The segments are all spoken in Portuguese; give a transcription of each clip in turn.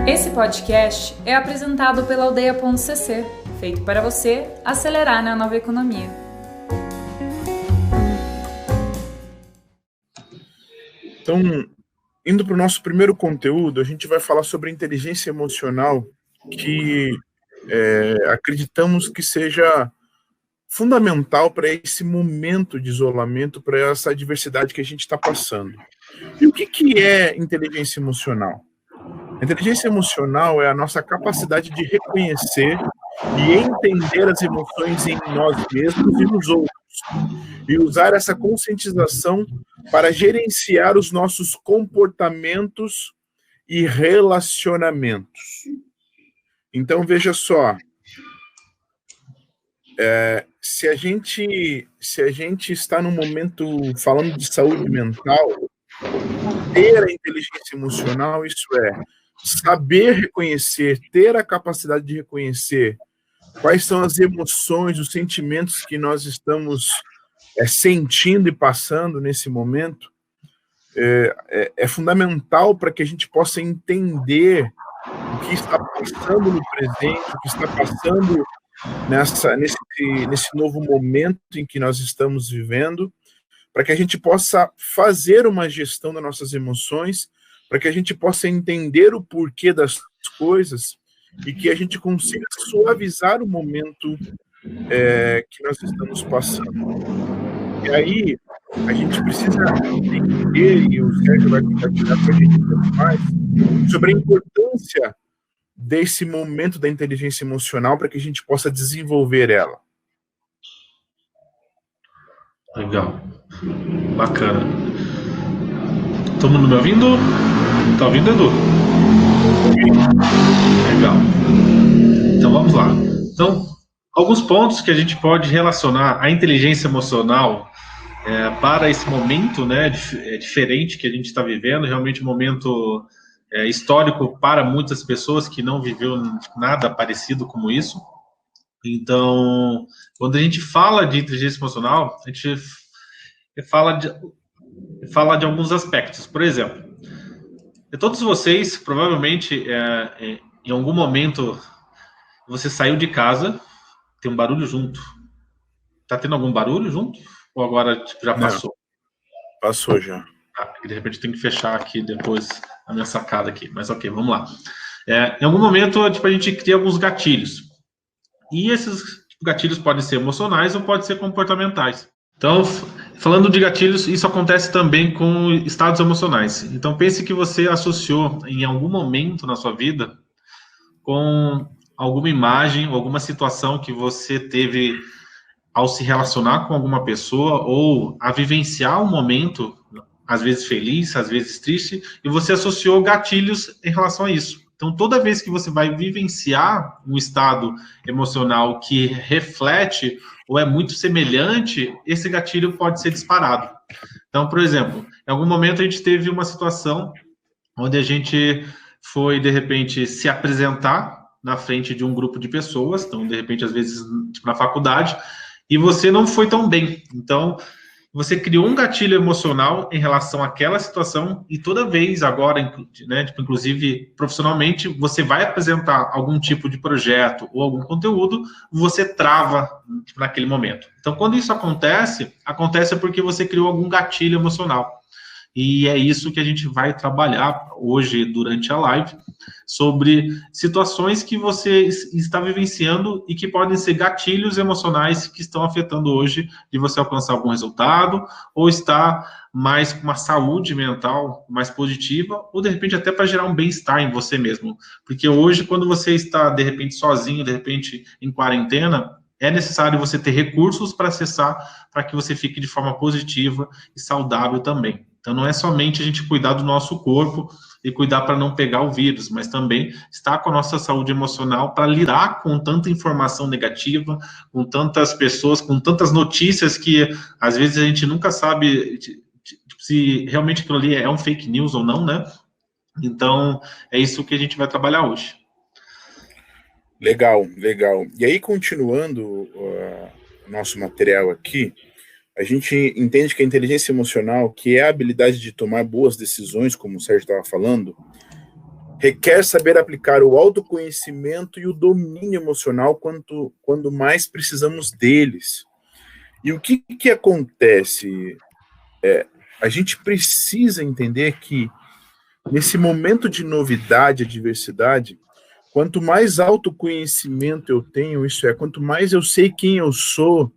Esse podcast é apresentado pela Aldeia.cc, feito para você acelerar na nova economia. Então, indo para o nosso primeiro conteúdo, a gente vai falar sobre inteligência emocional, que acreditamos que seja fundamental para esse momento de isolamento, para essa adversidade que a gente está passando. E o que é inteligência emocional? A inteligência emocional é a nossa capacidade de reconhecer e entender as emoções em nós mesmos e nos outros, e usar essa conscientização para gerenciar os nossos comportamentos e relacionamentos. Então, veja só, se a gente está num momento falando de saúde mental, ter a inteligência emocional, isso é, saber reconhecer, ter a capacidade de reconhecer quais são as emoções, os sentimentos que nós estamos sentindo e passando nesse momento, é fundamental para que a gente possa entender o que está passando no presente, o que está passando nesse novo momento em que nós estamos vivendo, para que a gente possa fazer uma gestão das nossas emoções, para que a gente possa entender o porquê das coisas e que a gente consiga suavizar o momento que nós estamos passando. E aí, a gente precisa entender, e o Sérgio vai compartilhar com a gente um pouco mais, sobre a importância desse momento da inteligência emocional para que a gente possa desenvolver ela. Legal. Bacana. Todo mundo me ouvindo? Tá ouvindo, Edu? Legal. Então vamos lá. Então, alguns pontos que a gente pode relacionar a inteligência emocional para esse momento, né, diferente que a gente está vivendo, realmente um momento histórico para muitas pessoas que não viveu nada parecido como isso. Então, quando a gente fala de inteligência emocional, a gente fala de alguns aspectos. Por exemplo, todos vocês, provavelmente, em algum momento, você saiu de casa, tem um barulho junto. Tá tendo algum barulho junto? Ou agora já passou? Não, passou já. De repente tem que fechar aqui depois a minha sacada aqui. Mas ok, vamos lá. Em algum momento, a gente cria alguns gatilhos. E esses gatilhos podem ser emocionais ou podem ser comportamentais. Então, falando de gatilhos, isso acontece também com estados emocionais. Então, pense que você associou em algum momento na sua vida com alguma imagem, alguma situação que você teve ao se relacionar com alguma pessoa ou a vivenciar um momento, às vezes feliz, às vezes triste, e você associou gatilhos em relação a isso. Então, toda vez que você vai vivenciar um estado emocional que reflete ou é muito semelhante, esse gatilho pode ser disparado. Então, por exemplo, em algum momento a gente teve uma situação onde a gente foi, de repente, se apresentar na frente de um grupo de pessoas, então, de repente, às vezes, tipo, na faculdade, e você não foi tão bem. Então, você criou um gatilho emocional em relação àquela situação e toda vez agora, né, tipo, inclusive profissionalmente, você vai apresentar algum tipo de projeto ou algum conteúdo, você trava tipo, naquele momento. Então, quando isso acontece porque você criou algum gatilho emocional. E é isso que a gente vai trabalhar hoje durante a live, sobre situações que você está vivenciando e que podem ser gatilhos emocionais que estão afetando hoje de você alcançar algum resultado, ou estar mais com uma saúde mental mais positiva, ou de repente até para gerar um bem-estar em você mesmo. Porque hoje, quando você está de repente sozinho, de repente em quarentena, é necessário você ter recursos para acessar, para que você fique de forma positiva e saudável também. Então, não é somente a gente cuidar do nosso corpo e cuidar para não pegar o vírus, mas também estar com a nossa saúde emocional para lidar com tanta informação negativa, com tantas pessoas, com tantas notícias que, às vezes, a gente nunca sabe se realmente aquilo ali é um fake news ou não, né? Então, é isso que a gente vai trabalhar hoje. Legal, legal. E aí, continuando o nosso material aqui, a gente entende que a inteligência emocional, que é a habilidade de tomar boas decisões, como o Sérgio estava falando, requer saber aplicar o autoconhecimento e o domínio emocional quando mais precisamos deles. E o que acontece? A gente precisa entender que, nesse momento de novidade, adversidade, quanto mais autoconhecimento eu tenho, isso é, quanto mais eu sei quem eu sou,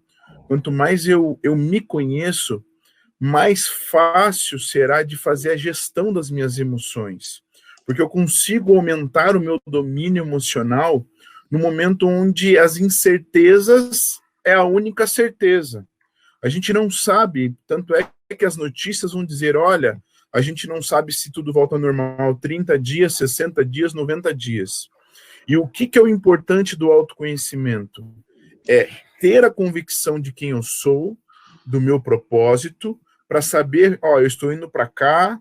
quanto mais eu me conheço, mais fácil será de fazer a gestão das minhas emoções. Porque eu consigo aumentar o meu domínio emocional no momento onde as incertezas é a única certeza. A gente não sabe, tanto é que as notícias vão dizer, olha, a gente não sabe se tudo volta ao normal 30 dias, 60 dias, 90 dias. E o que é o importante do autoconhecimento? É ter a convicção de quem eu sou, do meu propósito, para saber, eu estou indo para cá,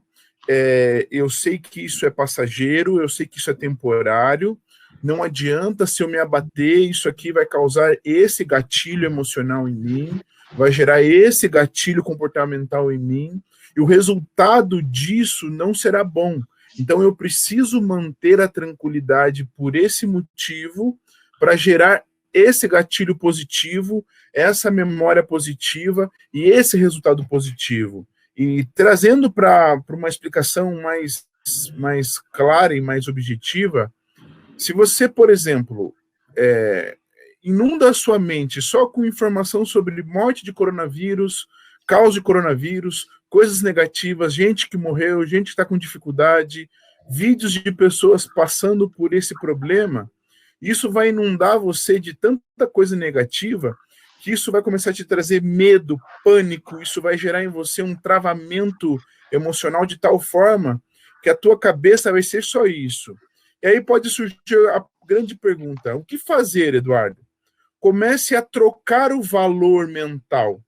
eu sei que isso é passageiro, eu sei que isso é temporário, não adianta se eu me abater, isso aqui vai causar esse gatilho emocional em mim, vai gerar esse gatilho comportamental em mim, e o resultado disso não será bom. Então eu preciso manter a tranquilidade por esse motivo, para gerar esse gatilho positivo, essa memória positiva e esse resultado positivo. E trazendo para uma explicação mais clara e mais objetiva, se você, por exemplo, inunda a sua mente só com informação sobre morte de coronavírus, causa de coronavírus, coisas negativas, gente que morreu, gente que está com dificuldade, vídeos de pessoas passando por esse problema, isso vai inundar você de tanta coisa negativa que isso vai começar a te trazer medo, pânico, isso vai gerar em você um travamento emocional de tal forma que a tua cabeça vai ser só isso. E aí pode surgir a grande pergunta, o que fazer, Eduardo? Comece a trocar o valor mental,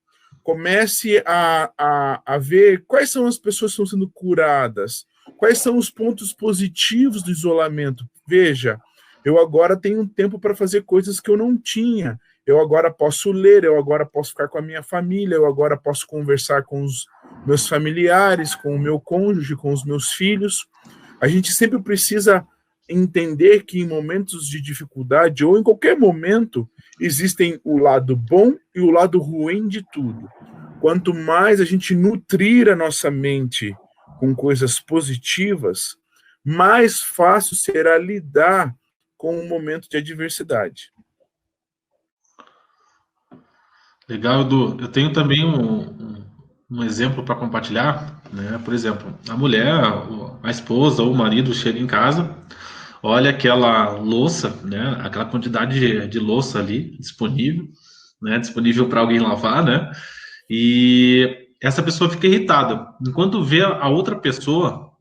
comece a ver quais são as pessoas que estão sendo curadas, quais são os pontos positivos do isolamento. Veja, eu agora tenho um tempo para fazer coisas que eu não tinha, eu agora posso ler, eu agora posso ficar com a minha família, eu agora posso conversar com os meus familiares, com o meu cônjuge, com os meus filhos. A gente sempre precisa entender que em momentos de dificuldade, ou em qualquer momento, existem o lado bom e o lado ruim de tudo. Quanto mais a gente nutrir a nossa mente com coisas positivas, mais fácil será lidar com um momento de adversidade. Legal, Edu. Eu tenho também um exemplo para compartilhar, né? Por exemplo, a mulher, a esposa ou o marido chega em casa, olha aquela louça, né? Aquela quantidade de louça ali disponível, né? Disponível para alguém lavar, né? E essa pessoa fica irritada. Enquanto vê a outra pessoa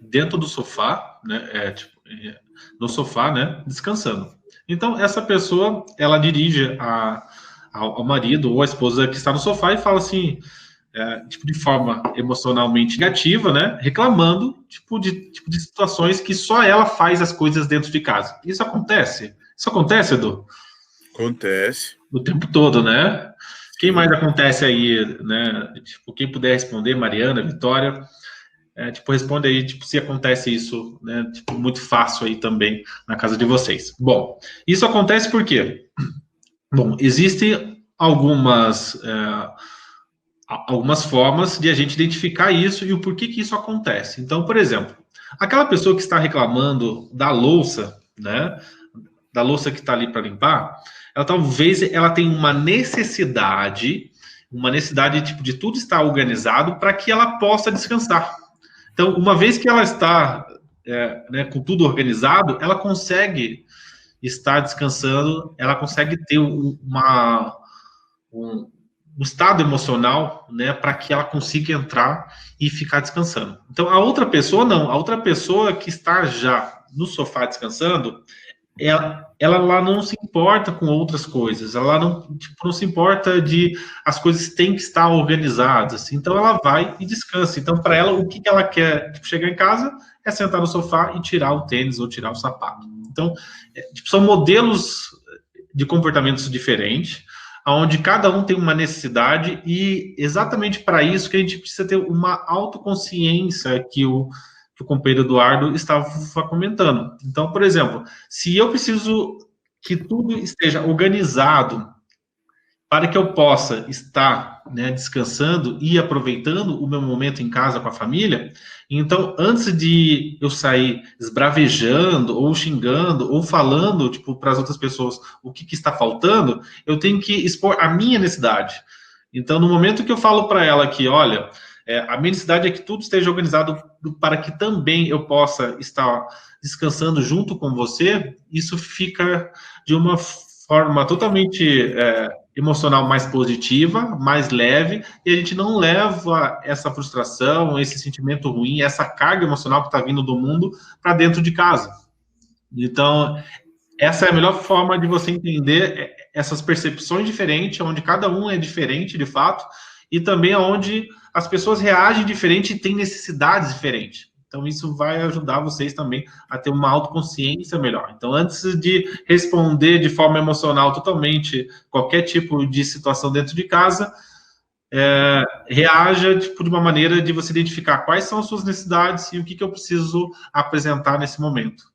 dentro do sofá, né? No sofá, né? Descansando. Então, essa pessoa, ela dirige ao marido ou à esposa que está no sofá e fala assim, de forma emocionalmente negativa, né, reclamando de situações que só ela faz as coisas dentro de casa. Isso acontece? Isso acontece, Edu? Acontece. O tempo todo, né? Quem mais acontece aí, né? Quem puder responder, Mariana, Vitória, responde aí, se acontece isso, né? Muito fácil aí também na casa de vocês. Bom, isso acontece por quê? Bom, existem algumas formas de a gente identificar isso e o porquê que isso acontece. Então, por exemplo, aquela pessoa que está reclamando da louça, né, da louça que está ali para limpar, talvez ela tenha uma necessidade de tudo estar organizado para que ela possa descansar. Então, uma vez que ela está com tudo organizado, ela consegue estar descansando, ela consegue ter um estado emocional, né, para que ela consiga entrar e ficar descansando. Então, a outra pessoa não. A outra pessoa que está já no sofá descansando, ela lá não se importa com outras coisas, ela não se importa de as coisas têm que estar organizadas, então ela vai e descansa. Então, para ela, o que ela quer chegar em casa é sentar no sofá e tirar o tênis ou tirar o sapato. Então, são modelos de comportamentos diferentes, onde cada um tem uma necessidade, e exatamente para isso que a gente precisa ter uma autoconsciência que o que o companheiro Eduardo estava comentando. Então, por exemplo, se eu preciso que tudo esteja organizado para que eu possa estar, né, descansando e aproveitando o meu momento em casa com a família, então, antes de eu sair esbravejando, ou xingando, ou falando, tipo, para as outras pessoas o que está faltando, eu tenho que expor a minha necessidade. Então, no momento que eu falo para ela que, olha, a minha necessidade é que tudo esteja organizado para que também eu possa estar descansando junto com você, isso fica de uma forma totalmente emocional mais positiva, mais leve, e a gente não leva essa frustração, esse sentimento ruim, essa carga emocional que está vindo do mundo para dentro de casa. Então, essa é a melhor forma de você entender essas percepções diferentes, onde cada um é diferente, de fato, e também onde as pessoas reagem diferente e têm necessidades diferentes. Então, isso vai ajudar vocês também a ter uma autoconsciência melhor. Então, antes de responder de forma emocional totalmente qualquer tipo de situação dentro de casa, reaja tipo, de uma maneira de você identificar quais são as suas necessidades e o que eu preciso apresentar nesse momento.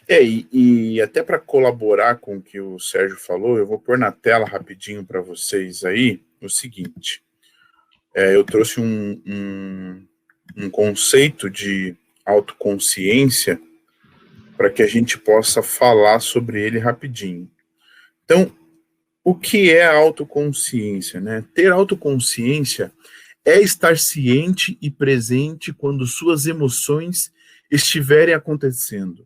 E até para colaborar com o que o Sérgio falou, eu vou pôr na tela rapidinho para vocês aí o seguinte. Eu trouxe um conceito de autoconsciência para que a gente possa falar sobre ele rapidinho. Então, o que é a autoconsciência, né? Ter autoconsciência é estar ciente e presente quando suas emoções estiverem acontecendo.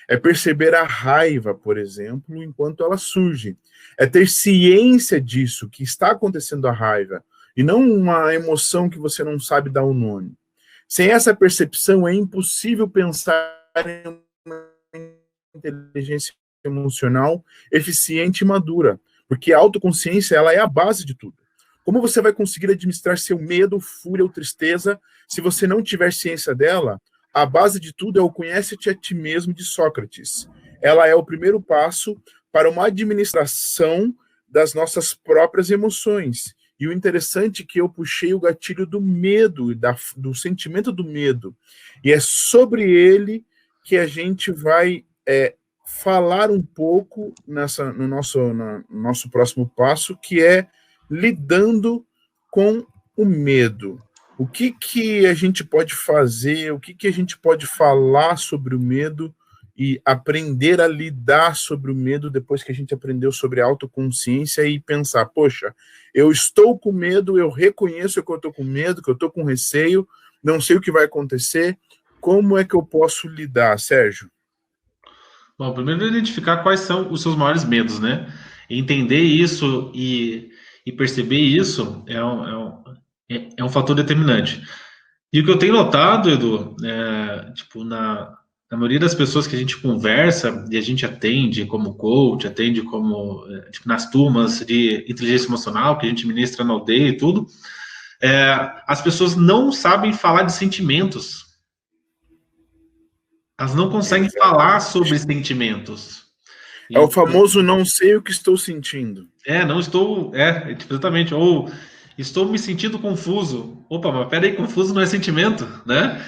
É perceber a raiva, por exemplo, enquanto ela surge. É ter ciência disso, que está acontecendo a raiva, e não uma emoção que você não sabe dar um nome. Sem essa percepção, é impossível pensar em uma inteligência emocional eficiente e madura, porque a autoconsciência ela é a base de tudo. Como você vai conseguir administrar seu medo, fúria ou tristeza se você não tiver ciência dela? A base de tudo é o conhece-te a ti mesmo de Sócrates. Ela é o primeiro passo para uma administração das nossas próprias emoções. E o interessante é que eu puxei o gatilho do medo, do sentimento do medo. E é sobre ele que a gente vai falar um pouco no nosso próximo passo, que é lidando com o medo. O que a gente pode fazer, o que a gente pode falar sobre o medo e aprender a lidar sobre o medo depois que a gente aprendeu sobre autoconsciência e pensar, poxa, eu estou com medo, eu reconheço que eu estou com medo, que eu estou com receio, não sei o que vai acontecer, como é que eu posso lidar, Sérgio? Bom, primeiro identificar quais são os seus maiores medos, né? Entender isso e perceber isso é um fator determinante. E o que eu tenho notado, Edu, tipo, na maioria das pessoas que a gente conversa e a gente atende como coach, atende como tipo, nas turmas de inteligência emocional que a gente ministra na aldeia e tudo, as pessoas não sabem falar de sentimentos. Elas não conseguem falar sobre sentimentos. É o famoso não sei o que estou sentindo. Não estou, exatamente, ou estou me sentindo confuso. Opa, mas peraí, confuso não é sentimento, né?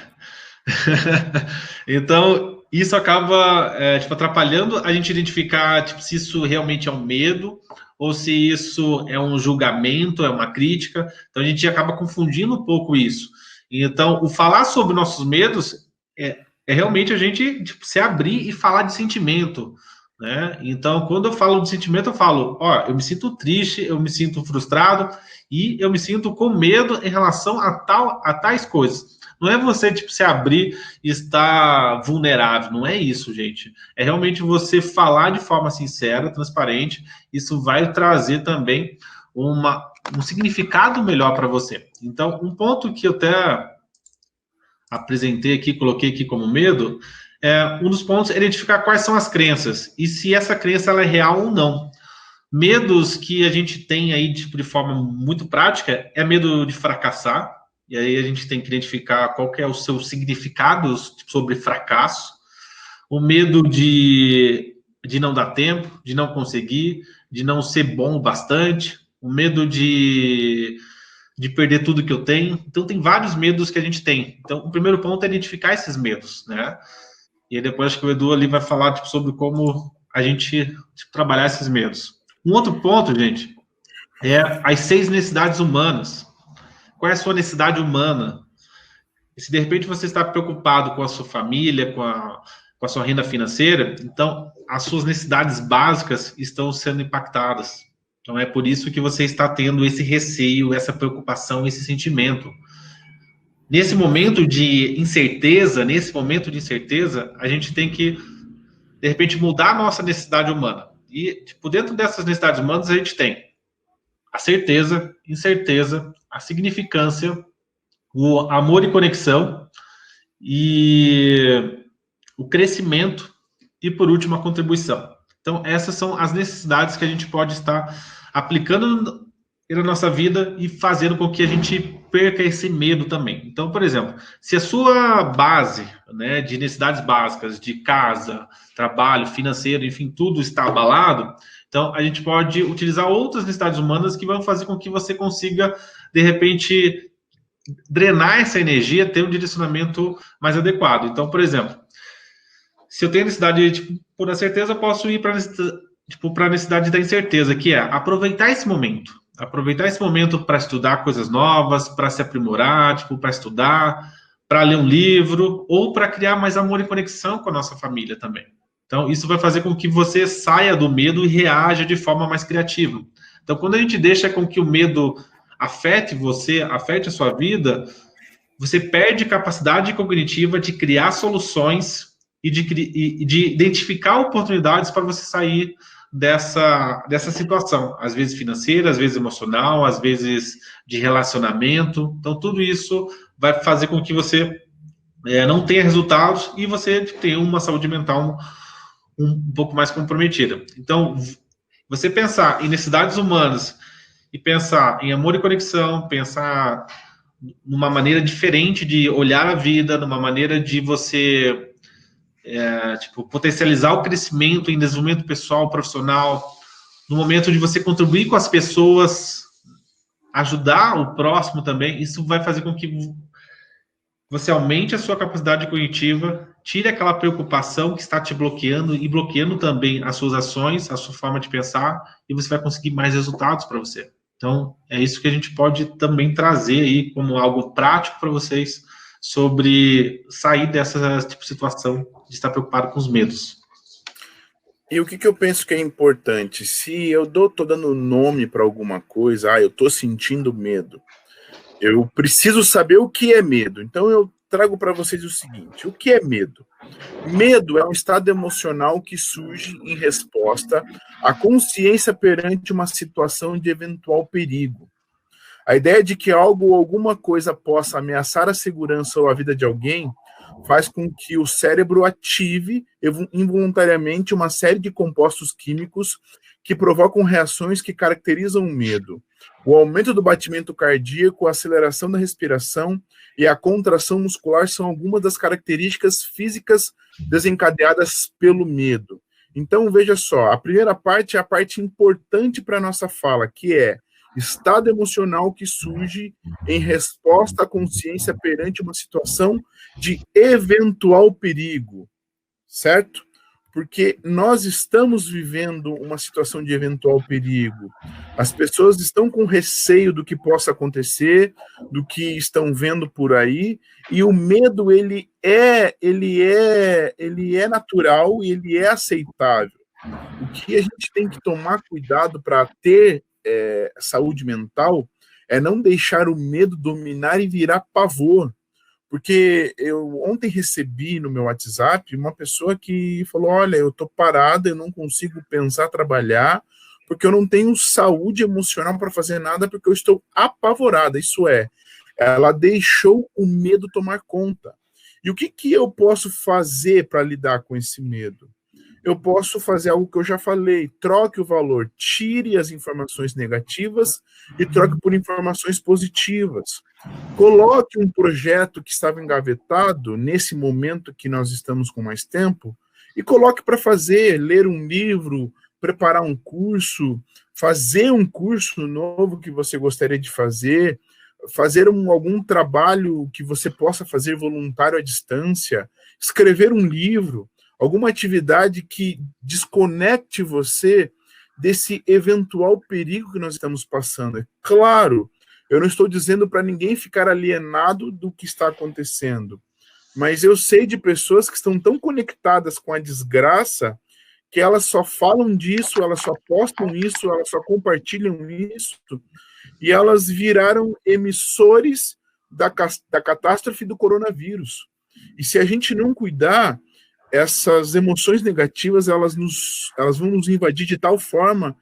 Então, isso acaba tipo, atrapalhando a gente identificar tipo, se isso realmente é um medo ou se isso é um julgamento, é uma crítica. Então, a gente acaba confundindo um pouco isso. Então, o falar sobre nossos medos é realmente a gente tipo, se abrir e falar de sentimento, né? Então, quando eu falo de sentimento, eu falo, eu me sinto triste, eu me sinto frustrado e eu me sinto com medo em relação a tais coisas. Não é você, tipo, se abrir e estar vulnerável, não é isso, gente. É realmente você falar de forma sincera, transparente, isso vai trazer também um significado melhor para você. Então, um ponto que eu até apresentei aqui, coloquei aqui como medo, um dos pontos é identificar quais são as crenças e se essa crença ela é real ou não. Medos que a gente tem aí tipo, de forma muito prática é medo de fracassar, e aí a gente tem que identificar qual que é o seu significado sobre fracasso, o medo de não dar tempo, de não conseguir, de não ser bom o bastante, o medo de de perder tudo que eu tenho. Então, tem vários medos que a gente tem. Então, o primeiro ponto é identificar esses medos, né? E aí depois acho que o Edu ali vai falar tipo, sobre como a gente trabalhar esses medos. Um outro ponto, gente, é as 6 necessidades humanas. Qual é a sua necessidade humana? E se de repente você está preocupado com a sua família, com a sua renda financeira, então as suas necessidades básicas estão sendo impactadas. Então é por isso que você está tendo esse receio, essa preocupação, esse sentimento. Nesse momento de incerteza, a gente tem que, de repente, mudar a nossa necessidade humana. E, tipo, dentro dessas necessidades humanas, a gente tem a certeza, incerteza, a significância, o amor e conexão, e o crescimento, e, por último, a contribuição. Então, essas são as necessidades que a gente pode estar aplicando na nossa vida e fazendo com que a gente perca esse medo também. Então, por exemplo, se a sua base, né, de necessidades básicas, de casa, trabalho, financeiro, enfim, tudo está abalado, então a gente pode utilizar outras necessidades humanas que vão fazer com que você consiga, de repente, drenar essa energia, ter um direcionamento mais adequado. Então, por exemplo, se eu tenho necessidade, tipo, por a certeza, eu posso ir para a necessidade da incerteza, que é aproveitar esse momento. Aproveitar esse momento para estudar coisas novas, para se aprimorar, tipo, para estudar, para ler um livro, ou para criar mais amor e conexão com a nossa família também. Então, isso vai fazer com que você saia do medo e reaja de forma mais criativa. Então, quando a gente deixa com que o medo afete você, afete a sua vida, você perde capacidade cognitiva de criar soluções e de identificar oportunidades para você sair dessa situação, às vezes financeira, às vezes emocional, às vezes de relacionamento. Então, tudo isso vai fazer com que você não tenha resultados e você tenha uma saúde mental um pouco mais comprometida. Então, você pensar em necessidades humanas e pensar em amor e conexão, pensar numa maneira diferente de olhar a vida, numa maneira de você potencializar o crescimento em desenvolvimento pessoal, profissional, no momento de você contribuir com as pessoas, ajudar o próximo também, isso vai fazer com que você aumente a sua capacidade cognitiva, tire aquela preocupação que está te bloqueando e bloqueando também as suas ações, a sua forma de pensar, e você vai conseguir mais resultados para você. Então, é isso que a gente pode também trazer aí como algo prático para vocês sobre sair dessa situação de estar preocupado com os medos. E o que eu penso que é importante? Se eu tô dando nome para alguma coisa, eu tô sentindo medo, eu preciso saber o que é medo. Então eu trago para vocês o seguinte: o que é medo? Medo é um estado emocional que surge em resposta à consciência perante uma situação de eventual perigo. A ideia de que algo ou alguma coisa possa ameaçar a segurança ou a vida de alguém faz com que o cérebro ative involuntariamente uma série de compostos químicos que provocam reações que caracterizam o medo. O aumento do batimento cardíaco, a aceleração da respiração e a contração muscular são algumas das características físicas desencadeadas pelo medo. Então, veja só, a primeira parte é a parte importante para a nossa fala, que é estado emocional que surge em resposta à consciência perante uma situação de eventual perigo, certo? Porque nós estamos vivendo uma situação de eventual perigo. As pessoas estão com receio do que possa acontecer, do que estão vendo por aí, e o medo ele é natural e ele é aceitável. O que a gente tem que tomar cuidado para ter saúde mental é não deixar o medo dominar e virar pavor. Porque eu ontem recebi no meu WhatsApp uma pessoa que falou: olha, eu tô parada, eu não consigo pensar, trabalhar, porque eu não tenho saúde emocional para fazer nada, porque eu estou apavorada. Isso é, ela deixou o medo tomar conta. E o que eu posso fazer para lidar com esse medo? Eu posso fazer algo que eu já falei: troque o valor, tire as informações negativas e troque por informações positivas. Coloque um projeto que estava engavetado nesse momento que nós estamos com mais tempo e coloque para fazer, ler um livro, preparar um curso, fazer um curso novo que você gostaria de fazer, fazer algum trabalho que você possa fazer voluntário à distância, escrever um livro, alguma atividade que desconecte você desse eventual perigo que nós estamos passando. É claro, eu não estou dizendo para ninguém ficar alienado do que está acontecendo, mas eu sei de pessoas que estão tão conectadas com a desgraça que elas só falam disso, elas só postam isso, elas só compartilham isso, e elas viraram emissores da catástrofe do coronavírus. E se a gente não cuidar, essas emoções negativas, elas vão nos invadir de tal forma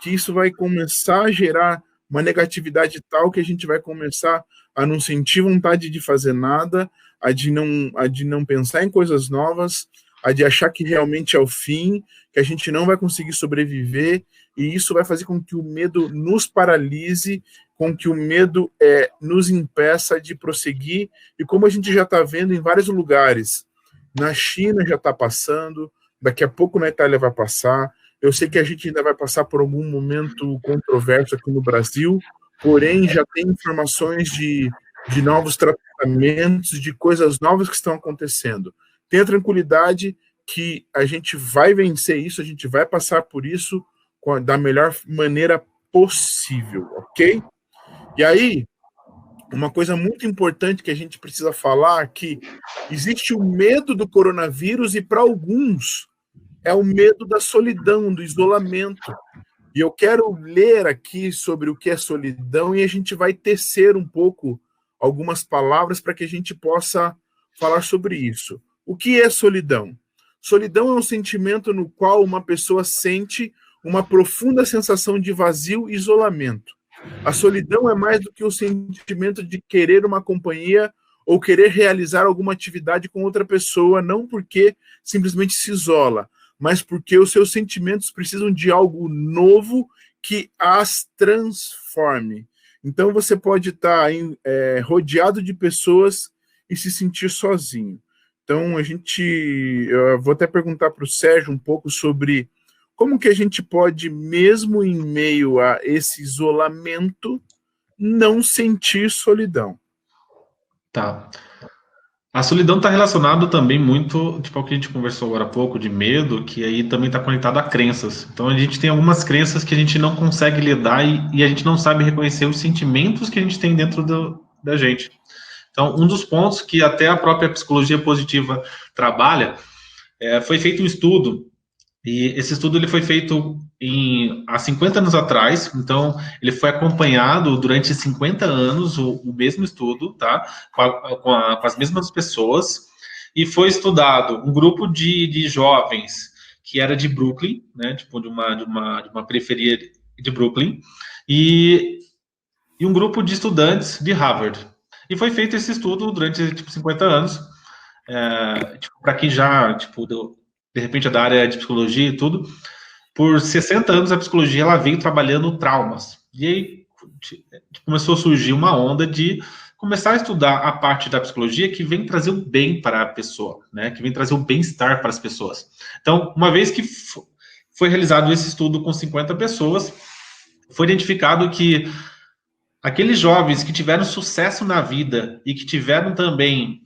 que isso vai começar a gerar uma negatividade tal que a gente vai começar a não sentir vontade de fazer nada, a de não pensar em coisas novas, a de achar que realmente é o fim, que a gente não vai conseguir sobreviver, e isso vai fazer com que o medo nos paralise, com que o medo nos impeça de prosseguir, e como a gente já está vendo em vários lugares, na China já está passando, daqui a pouco na Itália vai passar, eu sei que a gente ainda vai passar por algum momento controverso aqui no Brasil, porém já tem informações de novos tratamentos, de coisas novas que estão acontecendo. Tenha tranquilidade que a gente vai vencer isso, a gente vai passar por isso da melhor maneira possível, ok? E aí, uma coisa muito importante que a gente precisa falar é que existe o medo do coronavírus e para alguns é o medo da solidão, do isolamento. E eu quero ler aqui sobre o que é solidão e a gente vai tecer um pouco algumas palavras para que a gente possa falar sobre isso. O que é solidão? Solidão é um sentimento no qual uma pessoa sente uma profunda sensação de vazio e isolamento. A solidão é mais do que o sentimento de querer uma companhia ou querer realizar alguma atividade com outra pessoa, não porque simplesmente se isola, mas porque os seus sentimentos precisam de algo novo que as transforme. Então você pode estar rodeado de pessoas e se sentir sozinho. Então eu vou até perguntar para o Sérgio um pouco sobre como que a gente pode, mesmo em meio a esse isolamento, não sentir solidão. Tá. A solidão está relacionada também muito, tipo, ao que a gente conversou agora há pouco, de medo, que aí também está conectado a crenças. Então, a gente tem algumas crenças que a gente não consegue lidar e a gente não sabe reconhecer os sentimentos que a gente tem dentro da gente. Então, um dos pontos que até a própria psicologia positiva trabalha, foi feito um estudo, e esse estudo ele foi feito há 50 anos atrás, então ele foi acompanhado durante 50 anos, o mesmo estudo, tá? Com as mesmas pessoas, e foi estudado um grupo de jovens que era de Brooklyn, né? Tipo, de uma periferia de Brooklyn, e um grupo de estudantes de Harvard. E foi feito esse estudo durante, 50 anos, para quem já, de repente é da área de psicologia e tudo, por 60 anos a psicologia ela veio trabalhando traumas. E aí começou a surgir uma onda de começar a estudar a parte da psicologia que vem trazer o bem para a pessoa, né? Que vem trazer o bem-estar para as pessoas. Então, uma vez que foi realizado esse estudo com 50 pessoas, foi identificado que aqueles jovens que tiveram sucesso na vida e que tiveram também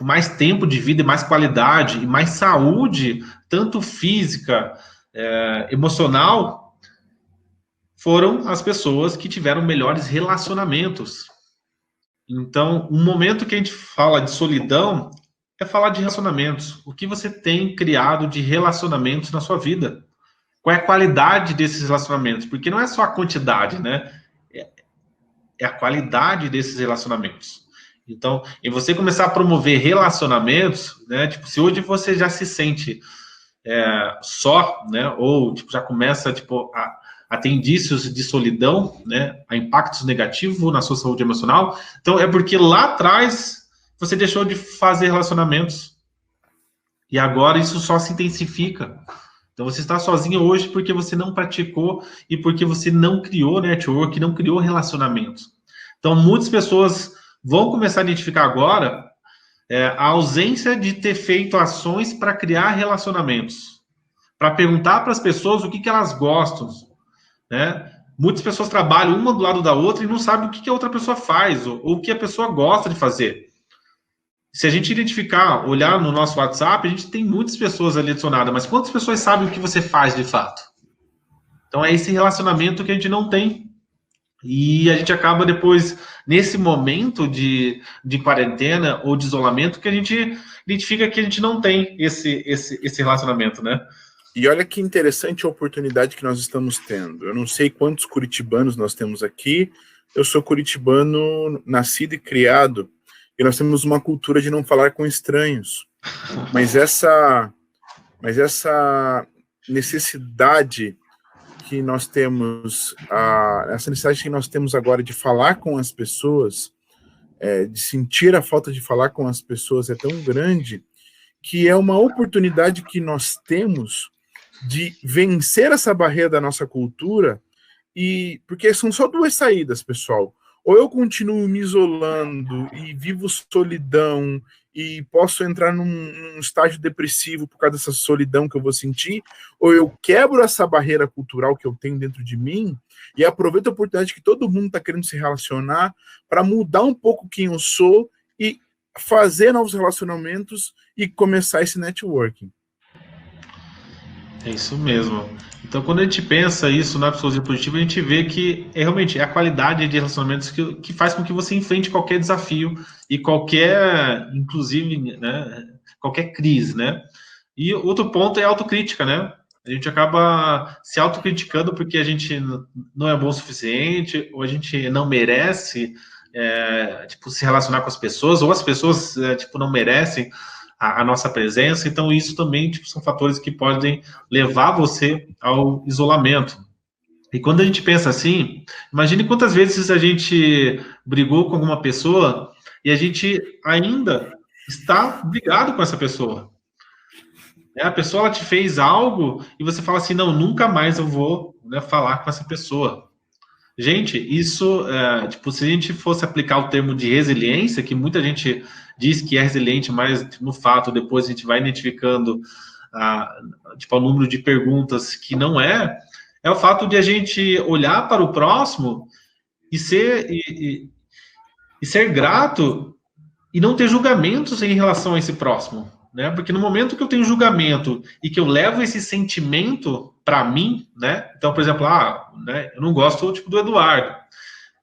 mais tempo de vida e mais qualidade e mais saúde, tanto física, emocional, foram as pessoas que tiveram melhores relacionamentos. Então, um momento que a gente fala de solidão é falar de relacionamentos. O que você tem criado de relacionamentos na sua vida? Qual é a qualidade desses relacionamentos? Porque não é só a quantidade, né? É a qualidade desses relacionamentos. Então, em você começar a promover relacionamentos, né? Se hoje você já se sente só, né? Ou já começa a ter indícios de solidão, né? A impactos negativos na sua saúde emocional. Então, é porque lá atrás você deixou de fazer relacionamentos. E agora isso só se intensifica. Então, você está sozinho hoje porque você não praticou e porque você não criou network, não criou relacionamentos. Então, muitas pessoas vão começar a identificar agora a ausência de ter feito ações para criar relacionamentos. Para perguntar para as pessoas o que elas gostam, né? muitas pessoas trabalham uma do lado da outra e não sabem o que a outra pessoa faz, ou o que a pessoa gosta de fazer. Se a gente identificar, olhar no nosso WhatsApp, a gente tem muitas pessoas ali adicionadas, mas quantas pessoas sabem o que você faz de fato? Então é esse relacionamento que a gente não tem. E a gente acaba depois, nesse momento de quarentena ou de isolamento, que a gente identifica que a gente não tem esse relacionamento, né? E olha que interessante a oportunidade que nós estamos tendo. Eu não sei quantos curitibanos nós temos aqui. Eu sou curitibano, nascido e criado, e nós temos uma cultura de não falar com estranhos. Mas essa necessidade que nós temos, essa necessidade que nós temos agora de falar com as pessoas, de sentir a falta de falar com as pessoas é tão grande, que é uma oportunidade que nós temos de vencer essa barreira da nossa cultura, e porque são só duas saídas, pessoal. Ou eu continuo me isolando e vivo solidão e posso entrar num estágio depressivo por causa dessa solidão que eu vou sentir, ou eu quebro essa barreira cultural que eu tenho dentro de mim e aproveito a oportunidade que todo mundo está querendo se relacionar para mudar um pouco quem eu sou e fazer novos relacionamentos e começar esse networking. É isso mesmo. Então, quando a gente pensa isso na psicologia positiva, a gente vê que realmente é a qualidade de relacionamentos que faz com que você enfrente qualquer desafio e qualquer, inclusive, né, qualquer crise, né? E outro ponto é a autocrítica, né? A gente acaba se autocriticando porque a gente não é bom o suficiente, ou a gente não merece, se relacionar com as pessoas, ou as pessoas, não merecem a nossa presença. Então isso também são fatores que podem levar você ao isolamento. E quando a gente pensa assim, imagine quantas vezes a gente brigou com alguma pessoa e a gente ainda está brigado com essa pessoa. A pessoa ela te fez algo e você fala assim, não, nunca mais eu vou, né, falar com essa pessoa. Gente, isso, se a gente fosse aplicar o termo de resiliência, que muita gente diz que é resiliente, mas no fato, depois a gente vai identificando o número de perguntas que não é o fato de a gente olhar para o próximo e ser grato e não ter julgamentos em relação a esse próximo, né? Porque no momento que eu tenho julgamento e que eu levo esse sentimento para mim, né? Então, por exemplo, né, eu não gosto do Eduardo.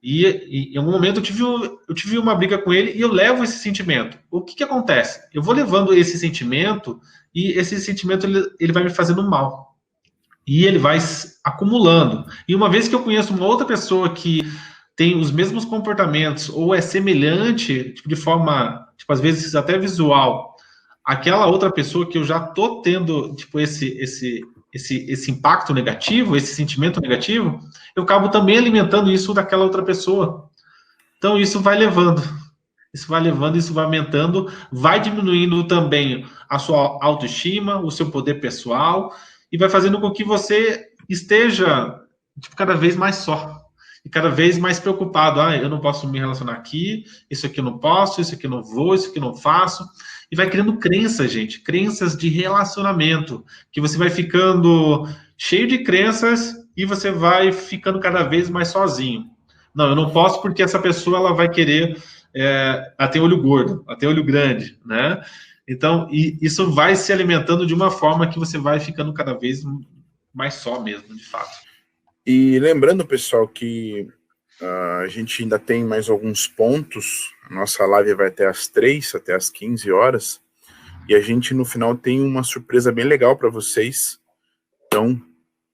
E em algum momento eu tive uma briga com ele e eu levo esse sentimento. O que acontece? Eu vou levando esse sentimento e esse sentimento ele vai me fazendo mal. E ele vai acumulando. E uma vez que eu conheço uma outra pessoa que tem os mesmos comportamentos ou é semelhante, de forma, às vezes até visual, aquela outra pessoa que eu já tô tendo, esse impacto negativo, esse sentimento negativo, eu acabo também alimentando isso daquela outra pessoa. Então, isso vai levando, isso vai aumentando, vai diminuindo também a sua autoestima, o seu poder pessoal, e vai fazendo com que você esteja cada vez mais só, e cada vez mais preocupado. Eu não posso me relacionar aqui, isso aqui eu não posso, isso aqui eu não vou, isso aqui eu não faço. E vai criando crenças, gente, crenças de relacionamento, que você vai ficando cheio de crenças e você vai ficando cada vez mais sozinho. Não, eu não posso porque essa pessoa ela vai querer, ela tem olho gordo, ela tem olho grande, né? Então, isso vai se alimentando de uma forma que você vai ficando cada vez mais só mesmo, de fato. E lembrando, pessoal, que a gente ainda tem mais alguns pontos. A nossa live vai até às 3, até às 15 horas. E a gente, no final, tem uma surpresa bem legal para vocês. Então,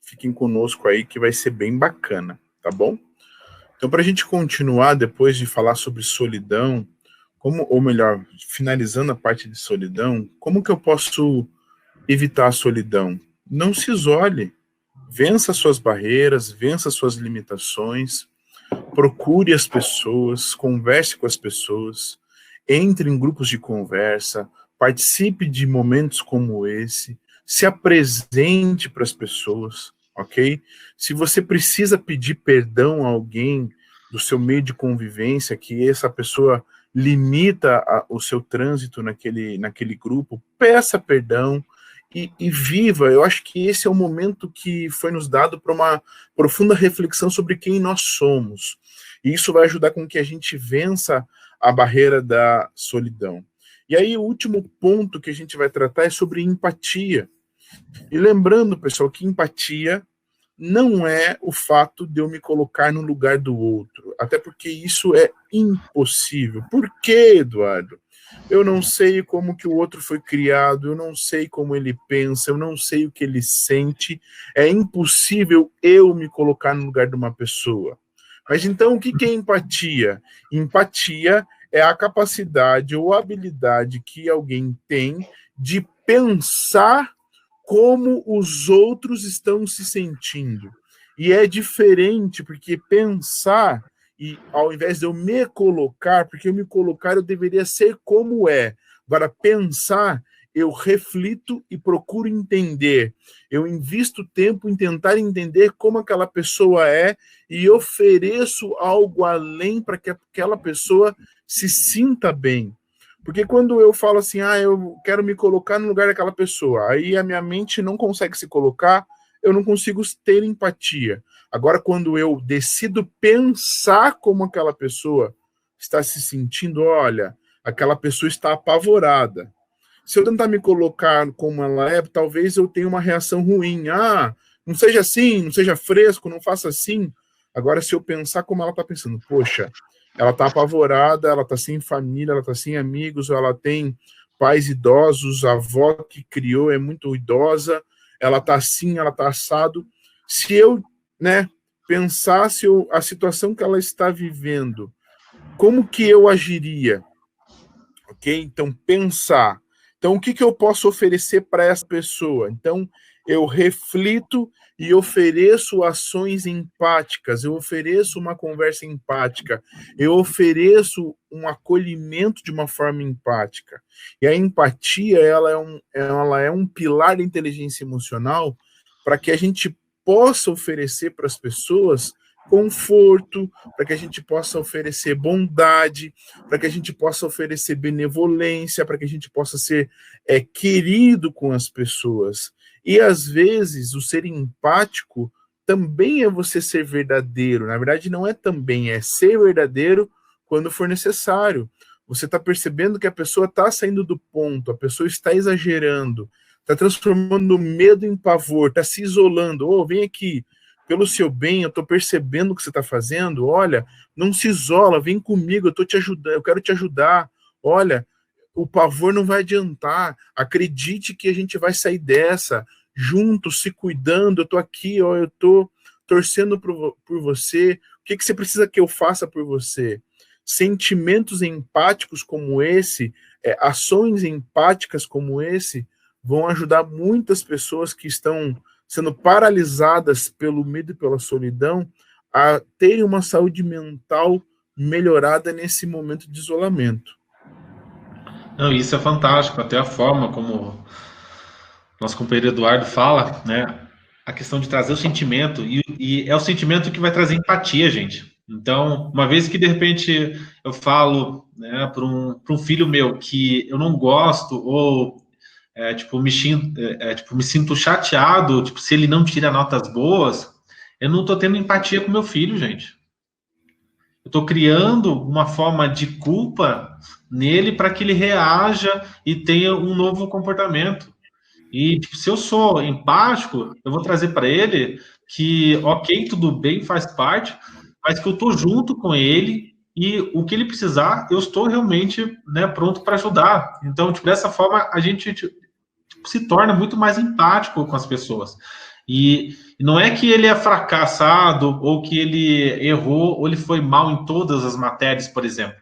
fiquem conosco aí, que vai ser bem bacana, tá bom? Então, para a gente continuar, depois de falar sobre solidão, ou melhor, finalizando a parte de solidão, como que eu posso evitar a solidão? Não se isole. Vença suas barreiras, vença suas limitações, procure as pessoas, converse com as pessoas, entre em grupos de conversa, participe de momentos como esse, se apresente para as pessoas, ok? Se você precisa pedir perdão a alguém do seu meio de convivência, que essa pessoa limita o seu trânsito naquele grupo, peça perdão e viva. Eu acho que esse é o momento que foi nos dado para uma profunda reflexão sobre quem nós somos. E isso vai ajudar com que a gente vença a barreira da solidão. E aí, o último ponto que a gente vai tratar é sobre empatia. E lembrando, pessoal, que empatia não é o fato de eu me colocar no lugar do outro, até porque isso é impossível. Por quê, Eduardo? Eu não sei como que o outro foi criado, eu não sei como ele pensa, eu não sei o que ele sente, é impossível eu me colocar no lugar de uma pessoa. Mas então, o que é empatia? Empatia é a capacidade ou habilidade que alguém tem de pensar como os outros estão se sentindo. E é diferente, porque pensar, e ao invés de eu me colocar, porque eu me colocar eu deveria ser como é. Agora, pensar, eu reflito e procuro entender. Eu invisto tempo em tentar entender como aquela pessoa é e ofereço algo além para que aquela pessoa se sinta bem. Porque quando eu falo assim, eu quero me colocar no lugar daquela pessoa, aí a minha mente não consegue se colocar, eu não consigo ter empatia. Agora, quando eu decido pensar como aquela pessoa está se sentindo, olha, aquela pessoa está apavorada. Se eu tentar me colocar como ela é, talvez eu tenha uma reação ruim. Não seja assim, não seja fresco, não faça assim. Agora, se eu pensar como ela está pensando, poxa, ela está apavorada, ela está sem família, ela está sem amigos, ela tem pais idosos, a avó que criou é muito idosa, ela está assim, ela está assado. Se eu, pensasse a situação que ela está vivendo, como que eu agiria? Ok? Então, pensar. Então, o que eu posso oferecer para essa pessoa? Então, eu reflito e ofereço ações empáticas, eu ofereço uma conversa empática, eu ofereço um acolhimento de uma forma empática. E a empatia, ela é um pilar da inteligência emocional para que a gente possa oferecer para as pessoas conforto, para que a gente possa oferecer bondade, para que a gente possa oferecer benevolência, para que a gente possa ser querido com as pessoas. E, às vezes, o ser empático também é você ser verdadeiro. Na verdade, não é também, é ser verdadeiro quando for necessário. Você está percebendo que a pessoa está saindo do ponto, a pessoa está exagerando, está transformando o medo em pavor, está se isolando. Vem aqui, pelo seu bem, eu estou percebendo o que você está fazendo. Olha, não se isola, vem comigo, eu estou te ajudando, eu quero te ajudar. Olha, o pavor não vai adiantar. Acredite que a gente vai sair dessa, juntos, se cuidando. Eu estou aqui, eu estou torcendo por você. O que você precisa que eu faça por você? Sentimentos empáticos como esse, ações empáticas como esse, vão ajudar muitas pessoas que estão sendo paralisadas pelo medo e pela solidão a terem uma saúde mental melhorada nesse momento de isolamento. Não, isso é fantástico, até a forma como nosso companheiro Eduardo fala, né? A questão de trazer o sentimento, e é o sentimento que vai trazer empatia, gente. Então, uma vez que de repente eu falo, né, para um filho meu que eu não gosto, ou me sinto chateado, se ele não tira notas boas, eu não estou tendo empatia com meu filho, gente. Eu estou criando uma forma de culpa nele para que ele reaja e tenha um novo comportamento. E se eu sou empático, eu vou trazer para ele que, ok, tudo bem, faz parte, mas que eu estou junto com ele e o que ele precisar, eu estou realmente, né, pronto para ajudar. Então, dessa forma, a gente se torna muito mais empático com as pessoas. E não é que ele é fracassado, ou que ele errou, ou ele foi mal em todas as matérias, por exemplo.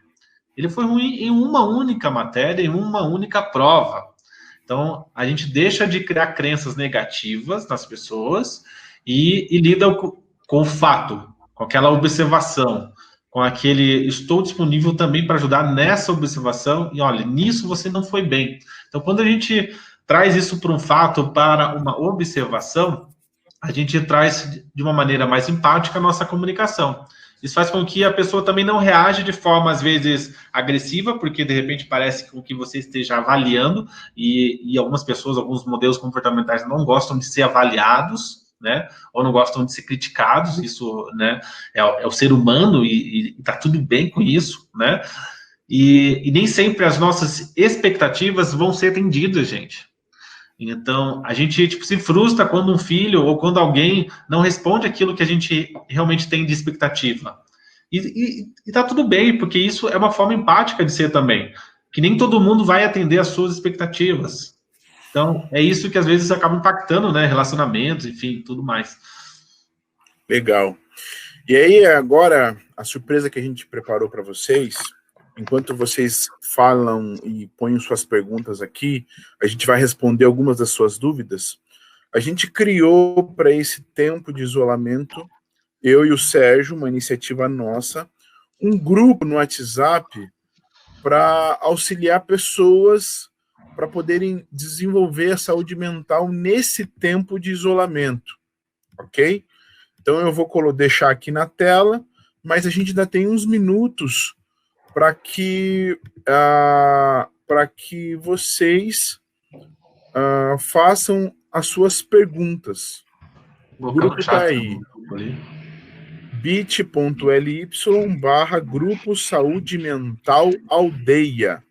Ele foi ruim em uma única matéria, em uma única prova. Então, a gente deixa de criar crenças negativas nas pessoas e lida com o fato, com aquela observação, com aquele estou disponível também para ajudar nessa observação e, olha, nisso você não foi bem. Então, quando a gente traz isso para um fato, para uma observação, a gente traz de uma maneira mais empática a nossa comunicação. Isso faz com que a pessoa também não reaja de forma, às vezes, agressiva, porque, de repente, parece com que você esteja avaliando, e algumas pessoas, alguns modelos comportamentais não gostam de ser avaliados, né? Ou não gostam de ser criticados, isso, né? É o ser humano, e tá tudo bem com isso, né? E nem sempre as nossas expectativas vão ser atendidas, gente. Então, a gente tipo, se frustra quando um filho ou quando alguém não responde aquilo que a gente realmente tem de expectativa. E tá tudo bem, porque isso é uma forma empática de ser também. Que nem todo mundo vai atender às suas expectativas. Então, é isso que às vezes acaba impactando, né? Relacionamentos, enfim, tudo mais. Legal. E aí, agora, a surpresa que a gente preparou para vocês, enquanto vocês falam e põem suas perguntas aqui, a gente vai responder algumas das suas dúvidas. A gente criou para esse tempo de isolamento, eu e o Sérgio, uma iniciativa nossa, um grupo no WhatsApp para auxiliar pessoas para poderem desenvolver a saúde mental nesse tempo de isolamento, ok? Então eu vou deixar aqui na tela, mas a gente ainda tem uns minutos para que vocês façam as suas perguntas. O grupo está aí. bit.ly/grupo Saúde Mental Aldeia.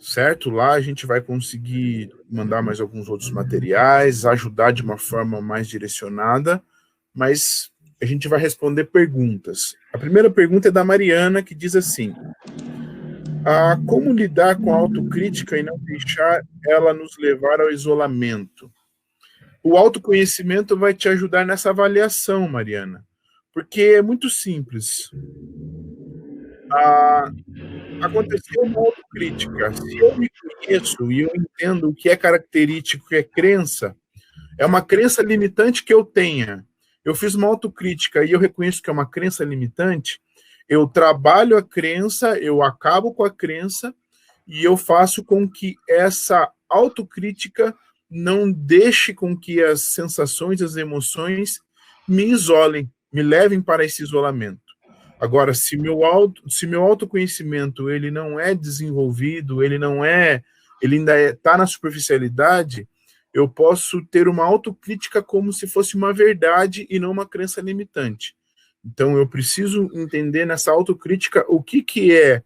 Certo? Lá a gente vai conseguir mandar mais alguns outros materiais, ajudar de uma forma mais direcionada, mas a gente vai responder perguntas. A primeira pergunta é da Mariana, que diz assim: como lidar com a autocrítica e não deixar ela nos levar ao isolamento? O autoconhecimento vai te ajudar nessa avaliação, Mariana, porque é muito simples. Aconteceu uma autocrítica. Se eu me conheço e eu entendo o que é característico, o que é crença, é uma crença limitante que eu tenha. Eu fiz uma autocrítica e eu reconheço que é uma crença limitante, eu trabalho a crença, eu acabo com a crença e eu faço com que essa autocrítica não deixe com que as sensações, as emoções me isolem, me levem para esse isolamento. Agora, se meu autoconhecimento ele não é desenvolvido, ele ainda está na superficialidade, eu posso ter uma autocrítica como se fosse uma verdade e não uma crença limitante. Então, eu preciso entender nessa autocrítica o que é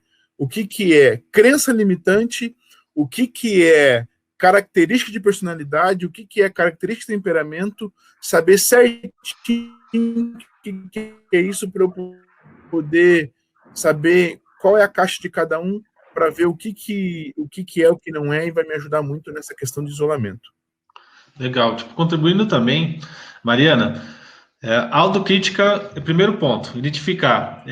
crença limitante, o que é característica de personalidade, o que é característica de temperamento, saber certinho o que é isso para eu poder saber qual é a caixa de cada um para ver o que é, o que não é, e vai me ajudar muito nessa questão de isolamento. Legal. Tipo, contribuindo também, Mariana, autocrítica é o primeiro ponto. Identificar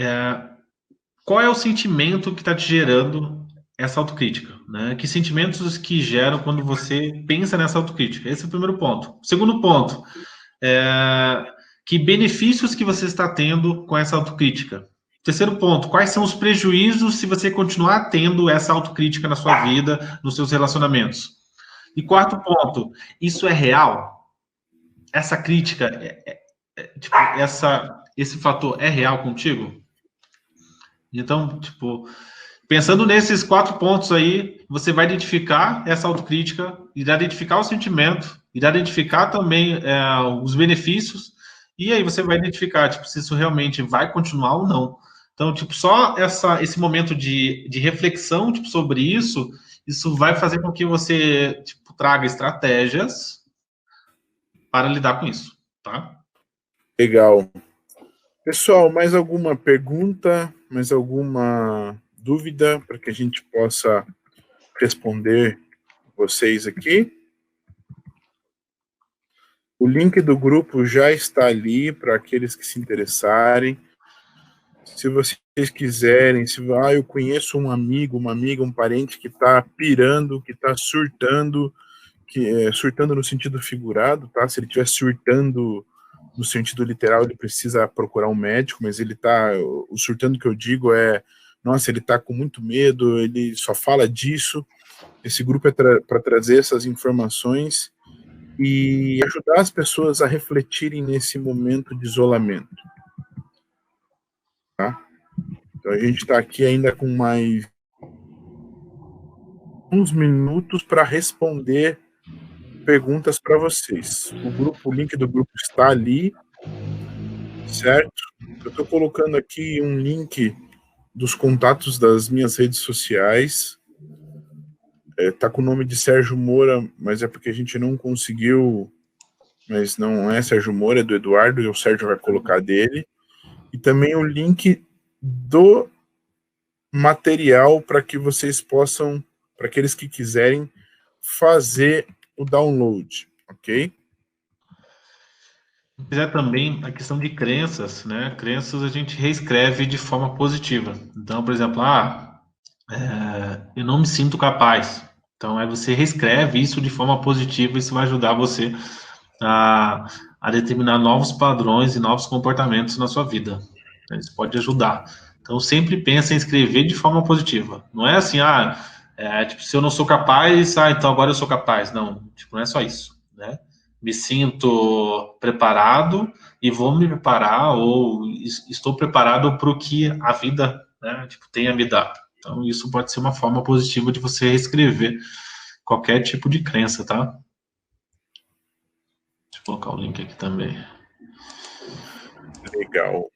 qual é o sentimento que está te gerando essa autocrítica, né? Que sentimentos que geram quando você pensa nessa autocrítica? Esse é o primeiro ponto. Segundo ponto, que benefícios que você está tendo com essa autocrítica? Terceiro ponto, quais são os prejuízos se você continuar tendo essa autocrítica na sua vida, nos seus relacionamentos? E quarto ponto, isso é real? Essa crítica, tipo, esse fator é real contigo? Então, tipo, pensando nesses 4 pontos aí, você vai identificar essa autocrítica, irá identificar o sentimento, irá identificar também os benefícios, e aí você vai identificar, tipo, se isso realmente vai continuar ou não. Então, tipo, só esse momento de reflexão, tipo, sobre isso vai fazer com que você, tipo, traga estratégias para lidar com isso, tá? Legal. Pessoal, mais alguma pergunta, mais alguma dúvida para que a gente possa responder vocês aqui? O link do grupo já está ali para aqueles que se interessarem. Se vocês quiserem, eu conheço um amigo, uma amiga, um parente que está pirando, que está surtando, surtando no sentido figurado, tá? Se ele estiver surtando no sentido literal, ele precisa procurar um médico, mas o surtando que eu digo nossa, ele está com muito medo, ele só fala disso. Esse grupo é para trazer essas informações e ajudar as pessoas a refletirem nesse momento de isolamento. Então a gente está aqui ainda com mais uns minutos para responder perguntas para vocês. O link do grupo está ali, certo? Eu estou colocando aqui um link dos contatos das minhas redes sociais. Tá com o nome de Sérgio Moura, mas é porque a gente não conseguiu, mas não é Sérgio Moura, é do Eduardo, e o Sérgio vai colocar dele. E também o link do material para que vocês possam, para aqueles que quiserem, fazer o download, ok? Se quiser também a questão de crenças, né? Crenças a gente reescreve de forma positiva. Então, por exemplo, eu não me sinto capaz. Então, aí você reescreve isso de forma positiva e isso vai ajudar você a determinar novos padrões e novos comportamentos na sua vida. Isso pode ajudar. Então, sempre pensa em escrever de forma positiva. Não é assim, tipo, se eu não sou capaz, então agora eu sou capaz. Não, tipo, não é só isso, né? Me sinto preparado e vou me preparar, ou estou preparado para o que a vida, né, tipo, tem a me dar. Então, isso pode ser uma forma positiva de você reescrever qualquer tipo de crença, tá? Deixa eu colocar o link aqui também. Legal.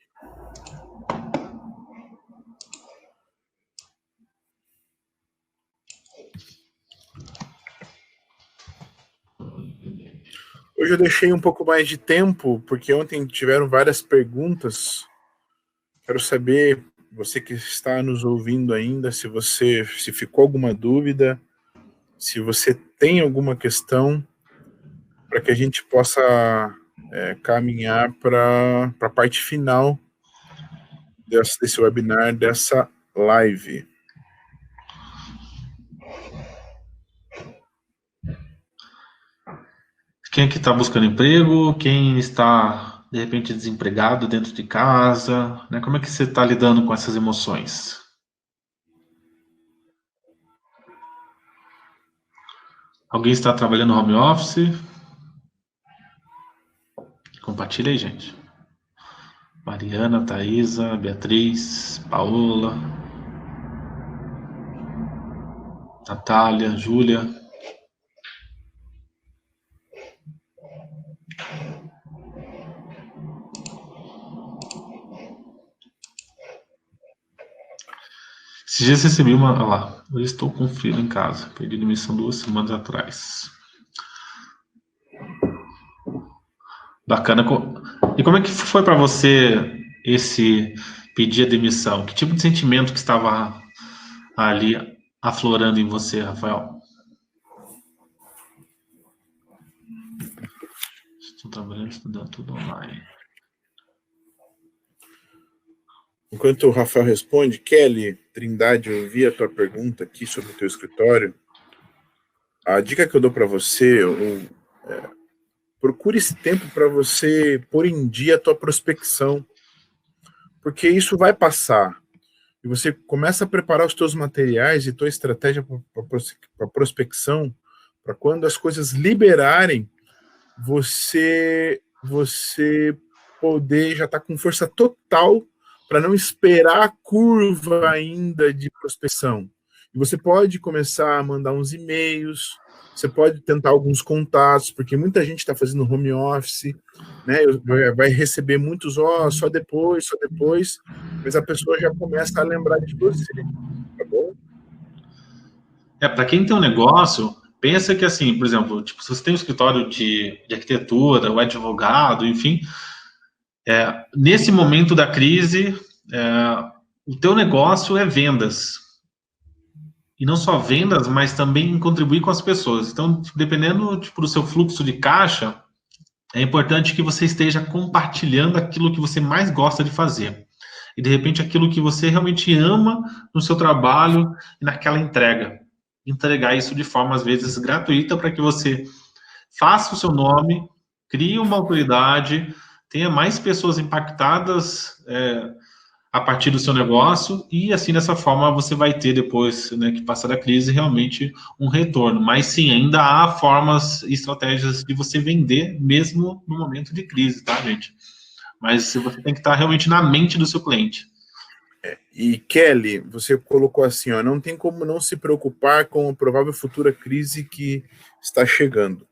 Hoje eu deixei um pouco mais de tempo, porque ontem tiveram várias perguntas. Quero saber, você que está nos ouvindo ainda, se ficou alguma dúvida, se você tem alguma questão, para que a gente possa caminhar para a parte final desse webinar, dessa live. Quem aqui está buscando emprego? Quem está, de repente, desempregado dentro de casa? Né? Como é que você está lidando com essas emoções? Alguém está trabalhando no home office? Compartilha aí, gente. Mariana, Thaisa, Beatriz, Paola, Natália, Júlia. Esses dias recebi uma... Olha lá, eu estou com frio em casa. Perdi demissão 2 semanas atrás. Bacana. E como é que foi para você esse pedir a demissão? Que tipo de sentimento que estava ali aflorando em você, Rafael? Estou trabalhando, estudando tudo online. Enquanto o Rafael responde, Kelly Trindade, eu vi a tua pergunta aqui sobre o teu escritório. A dica que eu dou para você, procure esse tempo para você pôr em dia a tua prospecção, porque isso vai passar. E você começa a preparar os teus materiais e tua estratégia para prospecção, para quando as coisas liberarem, você poder já estar com força total para não esperar a curva ainda de prospecção. E você pode começar a mandar uns e-mails, você pode tentar alguns contatos, porque muita gente está fazendo home office, né? Vai receber muitos, só depois, mas a pessoa já começa a lembrar de você, tá bom? Para quem tem um negócio, pensa que assim, por exemplo, tipo, se você tem um escritório de arquitetura, ou advogado, enfim, nesse momento da crise, o teu negócio é vendas. E não só vendas, mas também contribuir com as pessoas. Então, dependendo do seu fluxo de caixa, é importante que você esteja compartilhando aquilo que você mais gosta de fazer. E, de repente, aquilo que você realmente ama no seu trabalho e naquela entrega. Entregar isso de forma, às vezes, gratuita para que você faça o seu nome, crie uma autoridade, tenha mais pessoas impactadas a partir do seu negócio, e assim, dessa forma, você vai ter depois, né, que passar da crise, realmente um retorno. Mas sim, ainda há formas e estratégias de você vender, mesmo no momento de crise, tá, gente? Mas você tem que estar realmente na mente do seu cliente. E Kelly, você colocou assim, ó, não tem como não se preocupar com a provável futura crise que está chegando.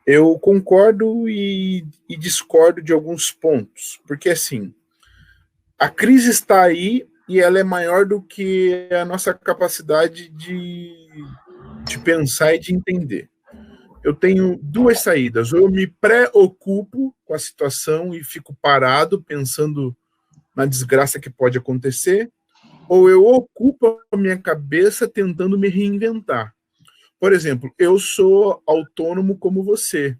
Eu concordo e discordo de alguns pontos, porque assim, a crise está aí e ela é maior do que a nossa capacidade de pensar e de entender. Eu tenho duas saídas, ou eu me preocupo com a situação e fico parado pensando na desgraça que pode acontecer, ou eu ocupo a minha cabeça tentando me reinventar. Por exemplo, eu sou autônomo como você.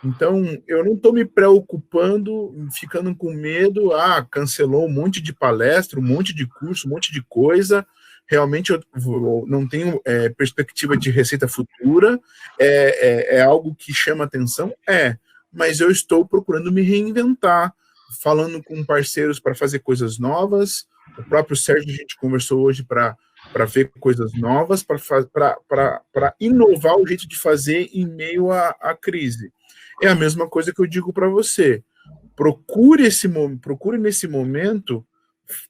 Então, eu não estou me preocupando, ficando com medo, cancelou um monte de palestra, um monte de curso, um monte de coisa, realmente eu não tenho perspectiva de receita futura, é algo que chama atenção? Mas eu estou procurando me reinventar, falando com parceiros para fazer coisas novas, o próprio Sérgio, a gente conversou hoje para ver coisas novas, para inovar o jeito de fazer em meio à crise. É a mesma coisa que eu digo para você. Procure nesse momento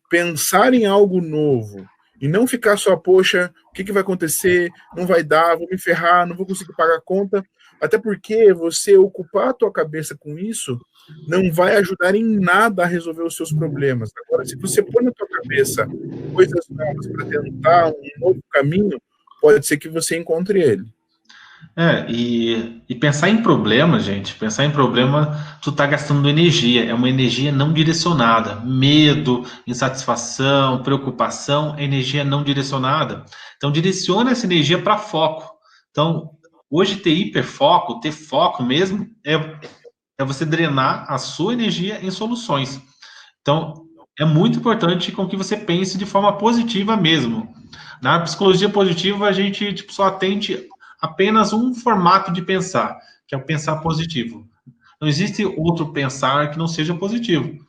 pensar em algo novo e não ficar só, poxa, o que vai acontecer? Não vai dar, vou me ferrar, não vou conseguir pagar a conta. Até porque você ocupar a tua cabeça com isso não vai ajudar em nada a resolver os seus problemas. Agora, se você pôr na tua cabeça coisas novas para tentar um novo caminho, pode ser que você encontre ele. E pensar em problema, gente, tu tá gastando energia, é uma energia não direcionada, medo, insatisfação, preocupação, energia não direcionada. Então, direciona essa energia para foco. Então, hoje ter hiperfoco, ter foco mesmo, é você drenar a sua energia em soluções. Então, é muito importante com que você pense de forma positiva mesmo. Na psicologia positiva, a gente só atende apenas um formato de pensar, que é o pensar positivo. Não existe outro pensar que não seja positivo.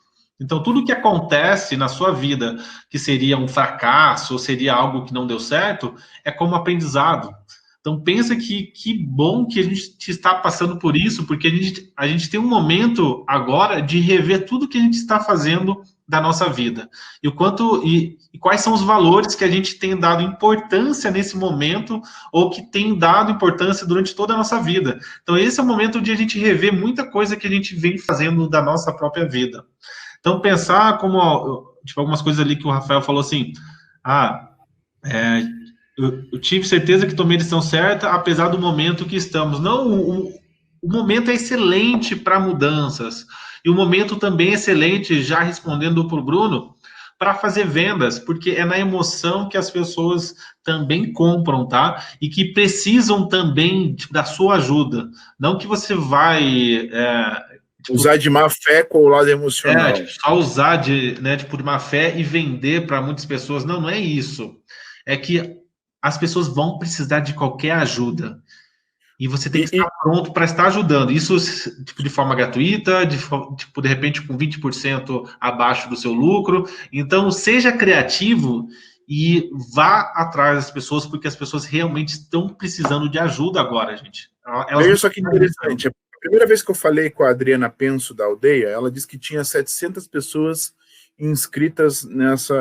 Então, tudo que acontece na sua vida, que seria um fracasso, ou seria algo que não deu certo, é como aprendizado. Então, pensa que bom que a gente está passando por isso, porque a gente tem um momento agora de rever tudo que a gente está fazendo da nossa vida. E quais são os valores que a gente tem dado importância nesse momento, ou que tem dado importância durante toda a nossa vida. Então, esse é o momento de a gente rever muita coisa que a gente vem fazendo da nossa própria vida. Então, pensar como, algumas coisas ali que o Rafael falou assim, eu tive certeza que tomei a decisão certa, apesar do momento que estamos. Não, o momento é excelente para mudanças. E o momento também é excelente, já respondendo para o Bruno, para fazer vendas, porque é na emoção que as pessoas também compram, tá? E que precisam também da sua ajuda. Não que você vai... usar de má fé com o lado emocional. Só usar de má fé e vender para muitas pessoas. Não é isso. É que as pessoas vão precisar de qualquer ajuda. E você tem que estar pronto para estar ajudando. Isso de forma gratuita, de repente com 20% abaixo do seu lucro. Então, seja criativo e vá atrás das pessoas, porque as pessoas realmente estão precisando de ajuda agora, gente. Veja só que interessante. A primeira vez que eu falei com a Adriana Penso, da Aldeia, ela disse que tinha 700 pessoas inscritas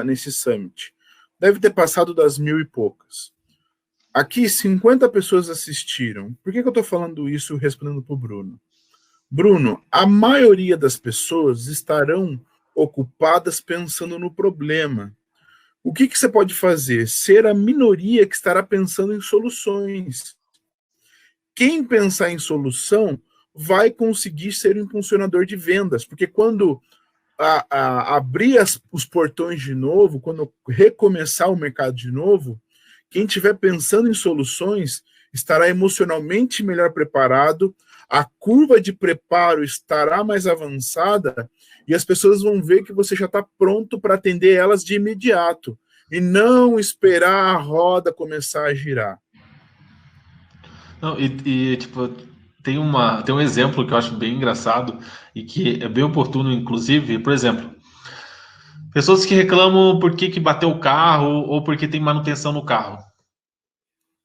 nesse summit. Deve ter passado das 1.000 e poucas. Aqui, 50 pessoas assistiram. Por que eu estou falando isso respondendo para o Bruno? Bruno, a maioria das pessoas estarão ocupadas pensando no problema. O que você pode fazer? Ser a minoria que estará pensando em soluções. Quem pensar em solução vai conseguir ser um impulsionador de vendas, porque quando abrir os portões de novo, quando recomeçar o mercado de novo, quem estiver pensando em soluções estará emocionalmente melhor preparado, a curva de preparo estará mais avançada e as pessoas vão ver que você já está pronto para atender elas de imediato e não esperar a roda começar a girar. Não, tem um exemplo que eu acho bem engraçado e que é bem oportuno, inclusive, por exemplo, pessoas que reclamam por que bateu o carro ou porque tem manutenção no carro.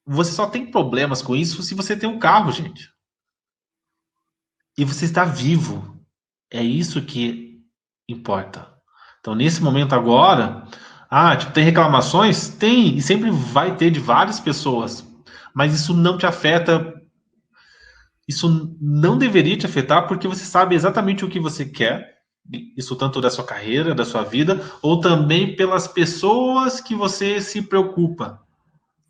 Você só tem problemas com isso se você tem um carro, gente. E você está vivo. É isso que importa. Então, nesse momento agora, Ah, tipo, tem reclamações? Tem, e sempre vai ter de várias pessoas. Mas isso não te afeta, isso não deveria te afetar, porque você sabe exatamente o que você quer, isso tanto da sua carreira, da sua vida, ou também pelas pessoas que você se preocupa.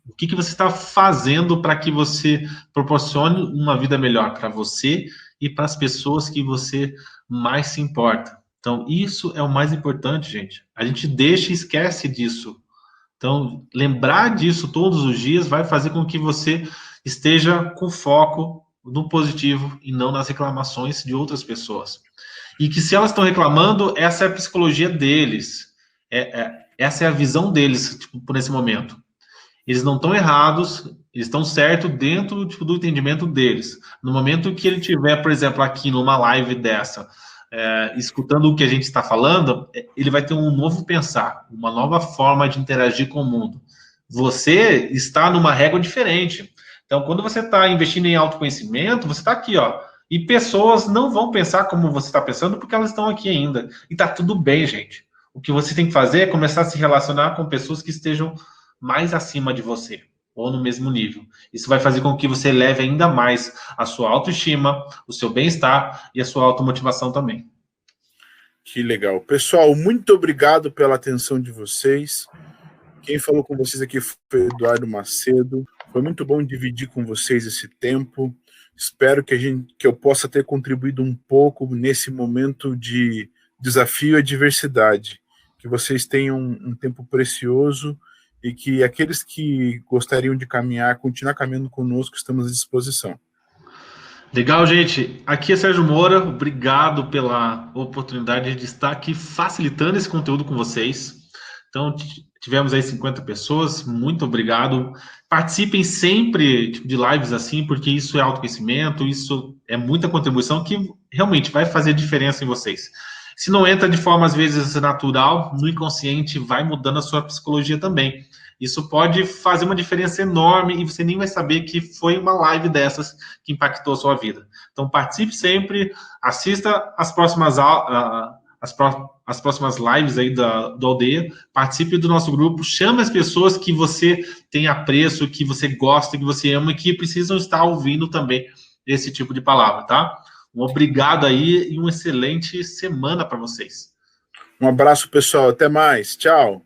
O que você está fazendo para que você proporcione uma vida melhor para você e para as pessoas que você mais se importa. Então, isso é o mais importante, gente. A gente deixa e esquece disso. Então, lembrar disso todos os dias vai fazer com que você esteja com foco no positivo e não nas reclamações de outras pessoas. E que se elas estão reclamando, essa é a psicologia deles. Essa é a visão deles, tipo, por esse momento. Eles não estão errados, eles estão certos dentro, tipo, do entendimento deles. No momento que ele tiver, por exemplo, aqui numa live dessa, escutando o que a gente está falando, ele vai ter um novo pensar, uma nova forma de interagir com o mundo. Você está numa régua diferente. Então, quando você está investindo em autoconhecimento, você está aqui, ó. E pessoas não vão pensar como você está pensando porque elas estão aqui ainda. E tá tudo bem, gente. O que você tem que fazer é começar a se relacionar com pessoas que estejam mais acima de você, ou no mesmo nível. Isso vai fazer com que você eleve ainda mais a sua autoestima, o seu bem-estar e a sua automotivação também. Que legal. Pessoal, muito obrigado pela atenção de vocês. Quem falou com vocês aqui foi o Eduardo Macedo. Foi muito bom dividir com vocês esse tempo. Espero que eu possa ter contribuído um pouco nesse momento de desafio e adversidade. Que vocês tenham um tempo precioso e que aqueles que gostariam de continuar caminhando conosco, estamos à disposição. Legal, gente. Aqui é Sérgio Moura. Obrigado pela oportunidade de estar aqui facilitando esse conteúdo com vocês. Então, tivemos aí 50 pessoas. Muito obrigado. Participem sempre de lives assim, porque isso é autoconhecimento, isso é muita contribuição que realmente vai fazer diferença em vocês. Se não entra de forma, às vezes, natural, no inconsciente, vai mudando a sua psicologia também. Isso pode fazer uma diferença enorme e você nem vai saber que foi uma live dessas que impactou a sua vida. Então, participe sempre, assista as próximas lives aí do Aldeia, participe do nosso grupo, chame as pessoas que você tem apreço, que você gosta, que você ama e que precisam estar ouvindo também esse tipo de palavra, tá? Um obrigado aí e uma excelente semana para vocês. Um abraço, pessoal. Até mais. Tchau.